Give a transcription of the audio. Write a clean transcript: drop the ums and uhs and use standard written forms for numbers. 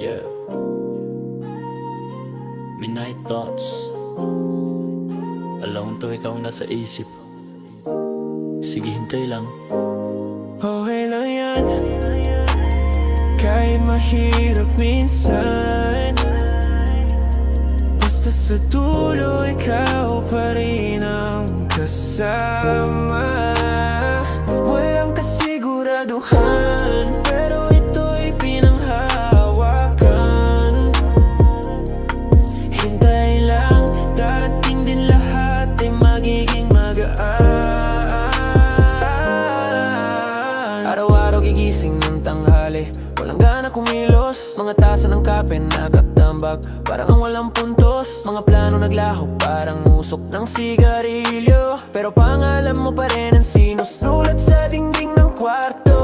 Yeah. Midnight thoughts. Alone to, ikaw nasa isip. Sige, hintay lang. Okay lang yan, kahit mahirap minsan. Basta sa dulo, ikaw pa rin ang kasama. Walang kasiguraduhan, pero ito'y pinanghahawakan. Hintay lang, darating din lahat ay magiging magaan. Araw-araw gigising ng tanghali, walang gana kumilos. Mga tasa ng kape nakatambak, parang ang walang puntos. Mga plano naglaho, parang usok ng sigarilyo. Pero pangalan mo pa rin ang sinusulat sa dingding ng kwarto.